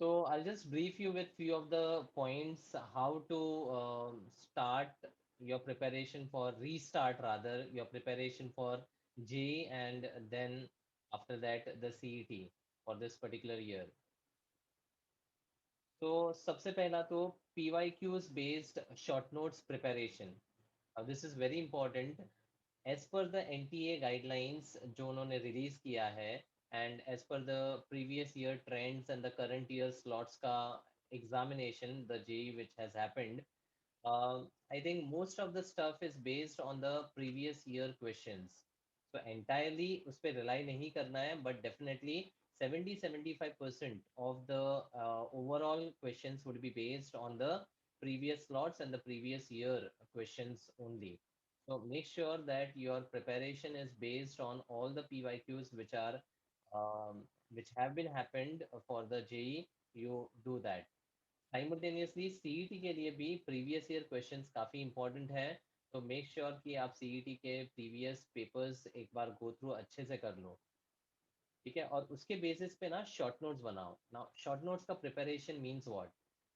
So I'll just brief you with few of the points how to start your preparation for restart rather your preparation for JEE and then after that the CET for this particular year. तो सबसे पहला तो PYQs based short notes preparation. This is very important. As per the NTA guidelines जो उन्होंने release किया है and as per the previous year trends and the current year slots का examination the JEE which has happened, I think most of the stuff is based on the previous year questions. So entirely उस पे rely नहीं करना है, but definitely 70-75% of the overall questions would be based on the previous slots and the previous year questions only. So make sure that your preparation is based on all the PYQs which have been happened for the JEE. You do that. Simultaneously CET के लिए भी previous year questions काफ़ी important है, तो make sure कि आप CET के previous papers एक बार गो थ्रू अच्छे से कर लो, ठीक है, और उसके बेसिस पे ना शॉर्ट नोट्स बनाओ ना। शॉर्ट नोट्स का preparation means what?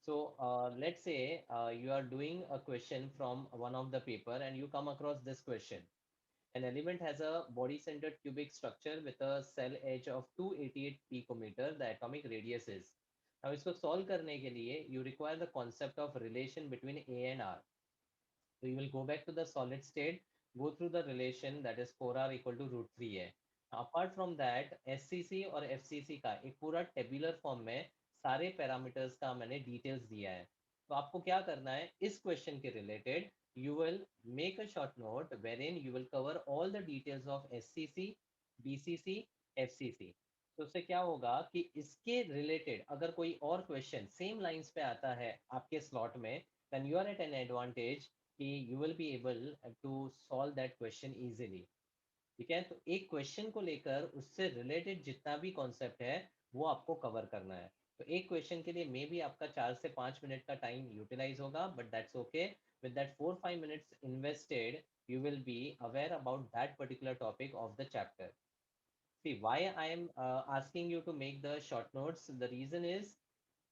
So let's say you are doing a question from one of the paper and you come across this question. An element has a body-centered cubic structure with a cell edge of 288 picometer. The atomic radius is. Now इसको solve करने के लिए you require the concept of relation between A and R. So you will go back to the solid state, go through the relation that is 4R equal to root 3 है. Apart from that, SCC और FCC का एक पूरा tabular form में सारे parameters का मैंने details दिया है। तो आपको क्या करना है इस क्वेश्चन के related, you will make a short note wherein you will cover all the details of SCC, BCC, FCC. तो उससे क्या होगा कि इसके रिलेटेड अगर कोई और क्वेश्चन सेम लाइंस पे आता है आपके स्लॉट में, then you are at an advantage कि you will be able to solve that question easily. ठीक है, तो एक क्वेश्चन को लेकर उससे रिलेटेड जितना भी कॉन्सेप्ट है वो आपको कवर करना है। तो एक क्वेश्चन के लिए मे बी आपका 4 से 5 मिनट का टाइम यूटिलाइज होगा, but that's okay. With that 4-5 minutes invested you will be aware about that particular topic of the chapter. See why I am asking you to make the short notes, the reason is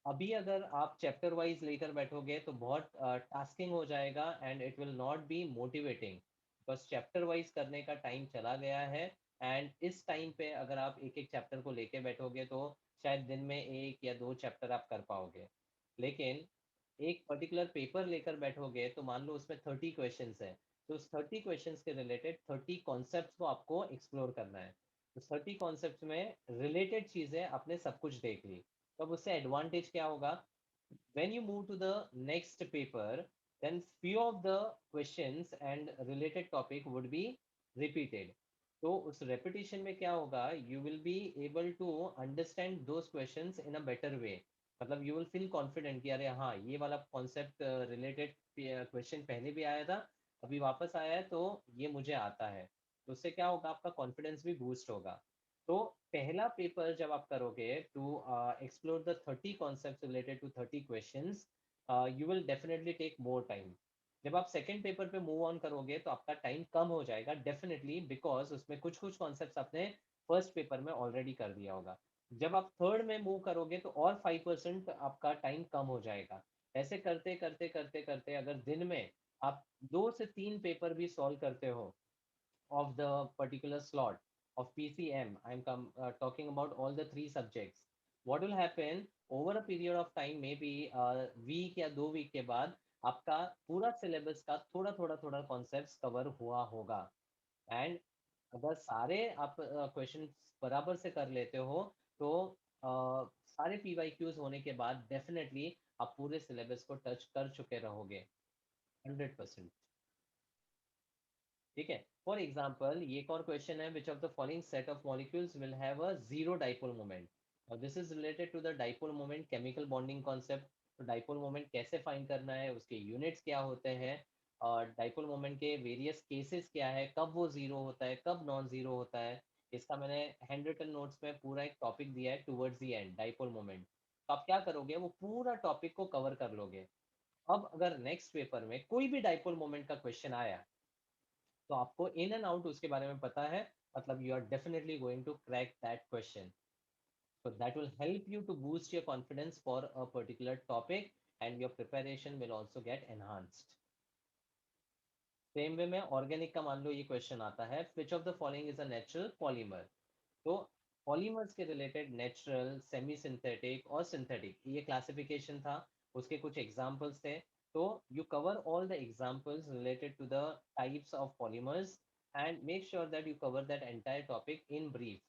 अभी अगर आप chapter wise लेकर बैठोगे तो बहुत tasking हो जाएगा and it will not be motivating, बस चैप्टर वाइज करने का टाइम चला गया है। एंड इस टाइम पे अगर आप एक एक चैप्टर को लेके बैठोगे तो शायद दिन में 1 या 2 चैप्टर आप कर पाओगे, लेकिन एक पर्टिकुलर पेपर लेकर बैठोगे तो मान लो उसमें 30 क्वेश्चंस है, तो उस 30 क्वेश्चंस के रिलेटेड 30 कॉन्सेप्ट्स को आपको एक्सप्लोर करना है। तो 30 कॉन्सेप्ट्स में रिलेटेड चीज़ें आपने सब कुछ देख ली, तब उससे एडवांटेज क्या होगा? when you move to the next paper, then few of the questions and related topic would be repeated. तो उस repetition में क्या होगा? You will be able to understand those questions in a better way. मतलब you will feel confident कि अरे हाँ ये वाला concept related question पहले भी आया था, अभी वापस आया है तो ये मुझे आता है। तो उससे क्या होगा? आपका confidence भी boost होगा। तो पहला पेपर जब आप करोगे to explore the 30 concept related to 30 questions, you will definitely take more time. जब आप सेकंड पेपर पे मूव ऑन करोगे तो आपका टाइम कम हो जाएगा डेफिनेटली, बिकॉज उसमें कुछ कुछ कॉन्सेप्ट्स आपने फर्स्ट पेपर में ऑलरेडी कर दिया होगा। जब आप थर्ड में मूव करोगे तो और 5% आपका टाइम कम हो जाएगा। ऐसे करते करते करते करते अगर दिन में आप 2 से 3 पेपर भी सॉल्व करते हो of the particular slot of PCM, talking about all the 3 subjects. What will happen over a period of time, maybe week या 2 week के बाद आपका पूरा सिलेबस का थोड़ा थोड़ा थोड़ा कॉन्सेप्ट कवर हुआ होगा। एंड अगर सारे आप क्वेश्चन बराबर से कर लेते हो तो सारे PYQs होने के बाद डेफिनेटली आप पूरे सिलेबस को टच कर चुके रहोगे 100%। ठीक है, फॉर एग्जाम्पल ये एक और क्वेश्चन है, which of the following set of molecules will have a zero dipole moment. और this is related to the dipole moment chemical bonding concept. तो डाइपोल मोमेंट कैसे फाइंड करना है, उसके यूनिट्स क्या होते हैं, और डाइपोल मोमेंट के वेरियस केसेस क्या है, कब वो जीरो होता है कब नॉन जीरो होता है, इसका मैंने हैंड रिटन नोट्स में पूरा एक टॉपिक दिया है towards the end dipole moment. तो आप क्या करोगे, वो पूरा टॉपिक को कवर कर लोगे। अब अगर नेक्स्ट पेपर में कोई भी डाइपोल मोमेंट का क्वेश्चन आया तो आपको इन एंड आउट उसके बारे में पता है, मतलब you are definitely going to crack that question. So that will help you to boost your confidence for a particular topic, and your preparation will also get enhanced. Same way में organic का मान लो ये question आता है, which of the following is a natural polymer. तो polymers के related natural, semi synthetic और सिंथेटिक ये क्लासिफिकेशन था, उसके कुछ एग्जांपल्स थे। तो you cover all the examples related to the types of polymers and make sure that you cover that entire topic in brief.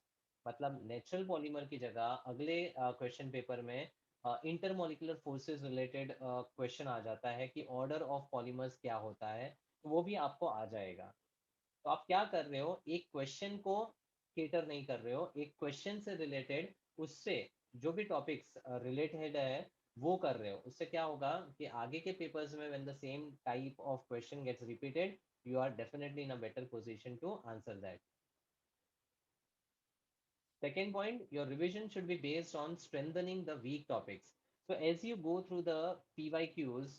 मतलब नेचुरल पॉलीमर की जगह अगले क्वेश्चन पेपर में इंटरमोलिकुलर फोर्सेस रिलेटेड क्वेश्चन आ जाता है कि ऑर्डर ऑफ पॉलीमर्स क्या होता है, तो वो भी आपको आ जाएगा। तो आप क्या कर रहे हो, एक क्वेश्चन को केटर नहीं कर रहे हो, एक क्वेश्चन से रिलेटेड उससे जो भी टॉपिक्स रिलेटेड है वो कर रहे हो। उससे क्या होगा कि आगे के पेपर्स में when the same type of question gets repeated, you are definitely in a better position to answer that. Second point, your revision should be based on strengthening the weak topics. So as you go through the PYQs,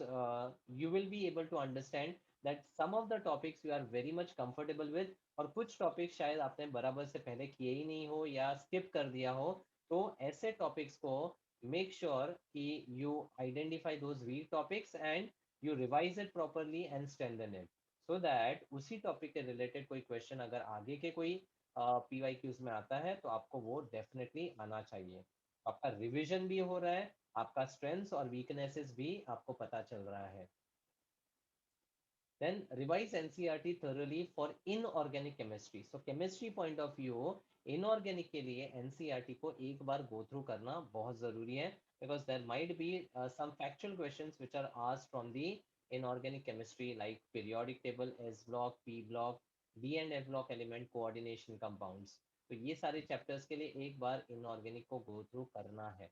you will be able to understand that some of the topics you are very much comfortable with, और कुछ topics शायद आपने बराबर से पहले किए ही नहीं हो या स्किप कर दिया हो। तो ऐसे टॉपिक्स को मेक श्योर कि you identify those weak topics and you revise it properly and strengthen it, so that उसी टॉपिक के रिलेटेड कोई क्वेश्चन अगर आगे के कोई PYQs में आता है तो आपको वो डेफिनेटली आना चाहिए। आपका रिवीजन भी हो रहा है, आपका स्ट्रेंथ्स और वीकनेसेस भी आपको पता चल रहा है। Then revise NCERT thoroughly for inorganic chemistry. So chemistry point of view, inorganic के लिए NCERT को एक बार go through करना बहुत ज़रूरी है, because there might be some factual questions which are asked from the inorganic chemistry like periodic table, S block, P block, D and F block element coordination compounds. तो ये सारे chapters के लिए एक बार inorganic को go through करना है।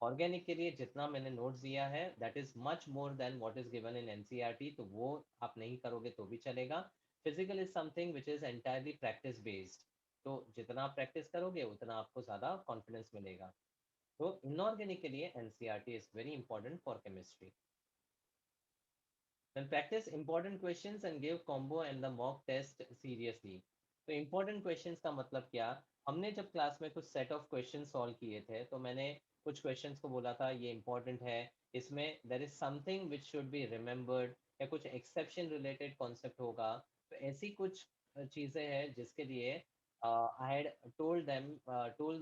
Organic के लिए जितना मैंने नोट्स दिया है that is much more than what is given in NCERT, तो वो आप नहीं करोगे तो भी चलेगा। Physical is something which is entirely practice based, तो जितना आप प्रैक्टिस करोगे उतना आपको ज़्यादा कॉन्फिडेंस मिलेगा। तो इनऑर्गेनिक के लिए NCERT is very important for chemistry. Then practice important questions and give combo and the mock test seriously. तो important questions का मतलब क्या? हमने जब क्लास में कुछ सेट ऑफ क्वेश्चन सॉल्व किए थे तो मैंने कुछ क्वेश्चंस को बोला था ये इंपॉर्टेंट है, इसमें there is something which should be remembered, या कुछ एक्सेप्शन रिलेटेड कॉन्सेप्ट होगा। तो ऐसी कुछ चीज़ें हैं जिसके लिए I had told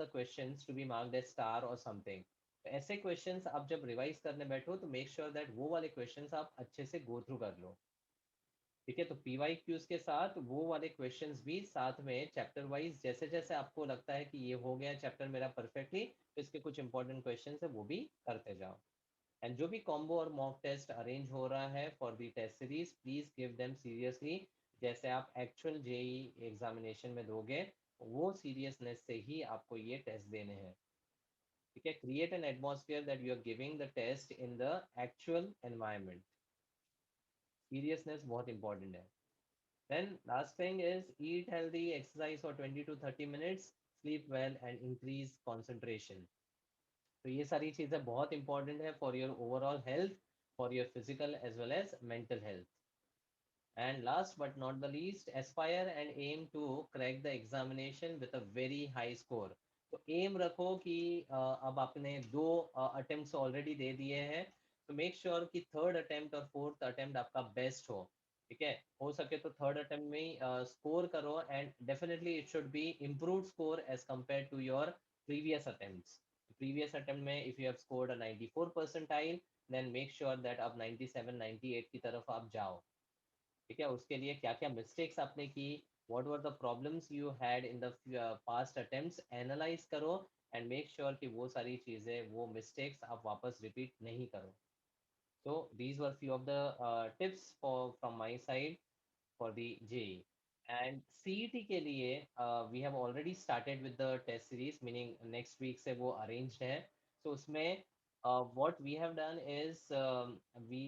the questions to be marked as star और समथिंग। तो ऐसे क्वेश्चंस आप जब रिवाइज करने बैठो तो मेक श्योर दैट वो वाले क्वेश्चंस आप अच्छे से गो थ्रू कर लो। ठीक है, तो पीवाई क्यूज के साथ वो वाले क्वेश्चंस भी साथ में चैप्टर वाइज, जैसे जैसे आपको लगता है कि ये हो गया चैप्टर मेरा परफेक्टली, तो इसके कुछ इंपॉर्टेंट क्वेश्चंस है वो भी करते जाओ। एंड जो भी कॉम्बो और मॉक टेस्ट अरेंज हो रहा है for the test series, please give them seriously. जैसे आप एक्चुअल जेई एग्जामिनेशन में दोगे वो सीरियसनेस से ही आपको ये टेस्ट देने हैं। ठीक है, create an atmosphere that you are giving the test in the actual environment. Seriousness बहुत इंपॉर्टेंट है। Then last thing is eat healthy, exercise for 20 to 30 minutes, sleep well and increase concentration. तो ये सारी चीज़ें बहुत इंपॉर्टेंट है for your overall health, for your physical as well as mental health. And last but not the least, aspire and aim to crack the examination with a very high score. तो M रखो कि अब आपने दो attempt already दे दिए हैं, तो make sure कि थर्ड अटेम्प्ट और फोर्थ अटेम्प्ट आपका बेस्ट हो। ठीक है, हो सके तो थर्ड अटेम्प्ट में ही स्कोर करो, and definitely it should be improved score as compare to your previous attempts. Previous attempt में if you have scored a 94 percentile, then make sure that अब 97 98 की तरफ आप जाओ। ठीक है, उसके लिए क्या क्या मिस्टेक्स आपने की, what were the problems you had in the past attempts, analyse करो एंड मेक श्योर कि वो सारी चीज़ें, वो मिस्टेक्स आप वापस रिपीट नहीं करो। So these were few of the tips for from my side for the JEE. And CET के लिए we have already started with the test series, meaning next week से वो अरेंज्ड है। सो उसमें what we have done is we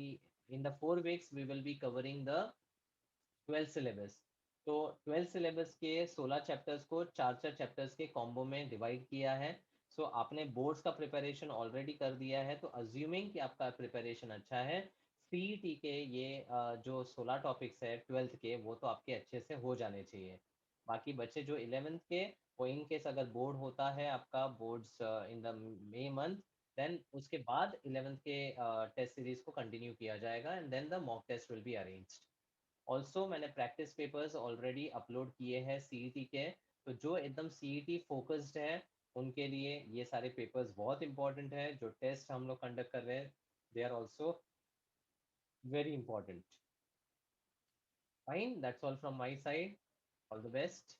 in the 4 weeks we will be covering the 12 syllabus. तो 12 syllabus के 16 chapters को चार चार चैप्टर्स के कॉम्बो में डिवाइड किया है। सो आपने बोर्ड्स का प्रिपरेशन ऑलरेडी कर दिया है, तो अज्यूमिंग कि आपका प्रिपरेशन अच्छा है, सीईटी के ये जो 16 टॉपिक्स है 12th के, वो तो आपके अच्छे से हो जाने चाहिए। बाकी बच्चे जो 11th के, वो इन केस अगर बोर्ड होता है आपका boards in the May month, then उसके बाद 11th के टेस्ट सीरीज को कंटिन्यू किया जाएगा and then the mock test will be arranged. Also मैंने प्रैक्टिस पेपर्स ऑलरेडी अपलोड किए हैं सीईटी के, तो जो एकदम सीईटी फोकस्ड है उनके लिए ये सारे पेपर्स बहुत इंपॉर्टेंट है। जो टेस्ट हम लोग कंडक्ट कर रहे हैं they are also very important. Fine, that's all from my side. All the best.